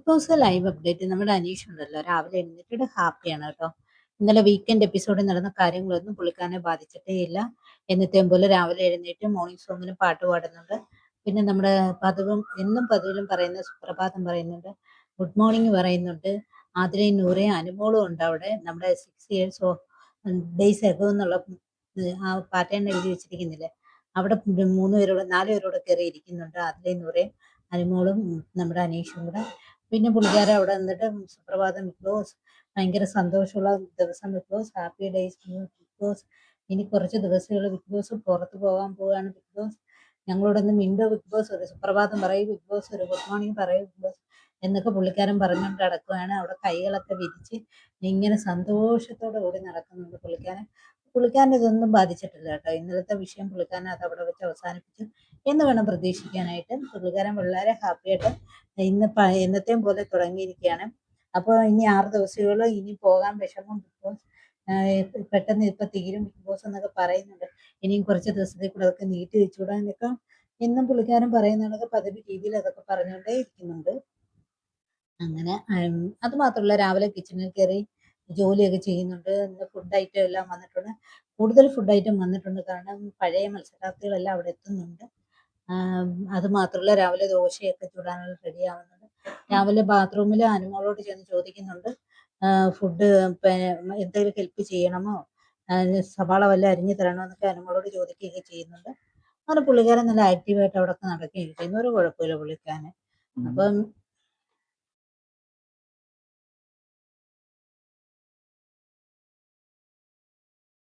Big boss live update നമ്മുടെ അനീഷ് ഉണ്ടല്ലോ രാവിലെ എഴുന്നേറ്റിട്ട് ഹാപ്പിയാണ് കേട്ടോ. ഇന്നലെ വീക്കെൻഡ് എപ്പിസോഡിൽ നടന്ന കാര്യങ്ങളൊന്നും പുള്ളിക്കാരനെ ബാധിച്ചിട്ടേ ഇല്ല. എന്നത്തെയും പോലെ രാവിലെ എഴുന്നേറ്റ് മോർണിംഗ് സോങ്ങിന് പാട്ട് പാടുന്നുണ്ട്. പിന്നെ നമ്മുടെ പതിവും എന്നും പതിവിലും പറയുന്ന സുപ്രഭാതം പറയുന്നുണ്ട്, ഗുഡ് മോർണിംഗ് പറയുന്നുണ്ട്. ആതിരയും നൂറയും അനുമോളും ഉണ്ട് അവിടെ. നമ്മുടെ 6 years ഡേയ്സ് എഗോ എന്നുള്ള ആ പാറ്റേൺ എഴുതി വെച്ചിരിക്കുന്നില്ലേ, അവിടെ മൂന്ന് പേരോട് നാല് പേരോട് കയറി ഇരിക്കുന്നുണ്ട്, ആതിരയും നൂറയും അനുമോളും നമ്മുടെ അനീഷും കൂടെ. പിന്നെ പുള്ളിക്കാരൻ അവിടെ നിന്നിട്ട് സുപ്രഭാതം ബിഗ് ബോസ്, ഭയങ്കര സന്തോഷമുള്ള ദിവസം big boss, happy days big boss, ഇനി കുറച്ച് ദിവസങ്ങൾ ബിഗ് ബോസ് പുറത്ത് പോകാൻ പോവുകയാണ് ബിഗ് ബോസ്, ഞങ്ങളോടൊന്ന് മിണ്ടോ ബിഗ് ബോസ്, ഒരു സുപ്രഭാതം പറയും ബിഗ് ബോസ്, ഒരു ഗുഡ് മോർണിംഗ് പറയും ബിഗ് ബോസ് എന്നൊക്കെ പുള്ളിക്കാരൻ പറഞ്ഞുകൊണ്ട് നടക്കുകയാണ്. അവിടെ കൈകളൊക്കെ വിരിച്ച് ഇങ്ങനെ സന്തോഷത്തോടെ ഓടി നടക്കുന്നുണ്ട് പുള്ളിക്കാരൻ. പുള്ളിക്കാരൻ ഇതൊന്നും ബാധിച്ചിട്ടില്ല കേട്ടോ. ഇന്നലത്തെ വിഷയം പുള്ളിക്കാരൻ അത് അവിടെ വെച്ച് അവസാനിപ്പിച്ചു എന്ന് വേണം പ്രതീക്ഷിക്കാനായിട്ട്. പുള്ളിക്കാരൻ വളരെ ഹാപ്പിയായിട്ട് ഇന്ന് എന്നത്തെയും പോലെ തുടങ്ങിയിരിക്കുകയാണ്. അപ്പോൾ ഇനി 6 ദിവസങ്ങൾ ഇനി പോകാൻ വിഷമം ബിഗ് ബോസ്, പെട്ടെന്ന് ഇപ്പൊ തീരും ബിഗ് ബോസ് എന്നൊക്കെ പറയുന്നുണ്ട്. ഇനിയും കുറച്ച് ദിവസത്തേക്ക് കൂടെ അതൊക്കെ നീട്ടി വെച്ചുകൂടാനൊക്കെ എന്നും പുള്ളിക്കാരൻ പറയുന്നതൊക്കെ പതിവ് രീതിയിൽ അതൊക്കെ പറഞ്ഞുകൊണ്ടേ ഇരിക്കുന്നുണ്ട്. അങ്ങനെ അത് മാത്രമല്ല, രാവിലെ കിച്ചണിൽ കയറി ജോലിയൊക്കെ ചെയ്യുന്നുണ്ട്. ഇന്ന് ഫുഡ് ഐറ്റം എല്ലാം വന്നിട്ടുണ്ട്. കൂടുതൽ ഫുഡ് ഐറ്റം വന്നിട്ടുണ്ട്, കാരണം പഴയ മത്സരാർത്ഥികളെല്ലാം അവിടെ എത്തുന്നുണ്ട്. അത് മാത്രമല്ല, രാവിലെ ദോശയൊക്കെ ചുടാനുള്ള റെഡി ആവുന്നുണ്ട്. രാവിലെ ബാത്റൂമിൽ അനുമോളോട് ചെന്ന് ചോദിക്കുന്നുണ്ട്, ഫുഡ് എന്തെങ്കിലും ഹെൽപ്പ് ചെയ്യണമോ, സവാള വല്ല അരിഞ്ഞു തരണോ എന്നൊക്കെ അനുമോളോട് ചോദിക്കുകയൊക്കെ ചെയ്യുന്നുണ്ട്. അങ്ങനെ പുള്ളിക്കാരൻ നല്ല ആക്റ്റീവായിട്ട് അവിടെ നടക്കുകയും ചെയ്യുന്നു. ഒരു കുഴപ്പമില്ല പുള്ളിക്കാരൻ. അപ്പം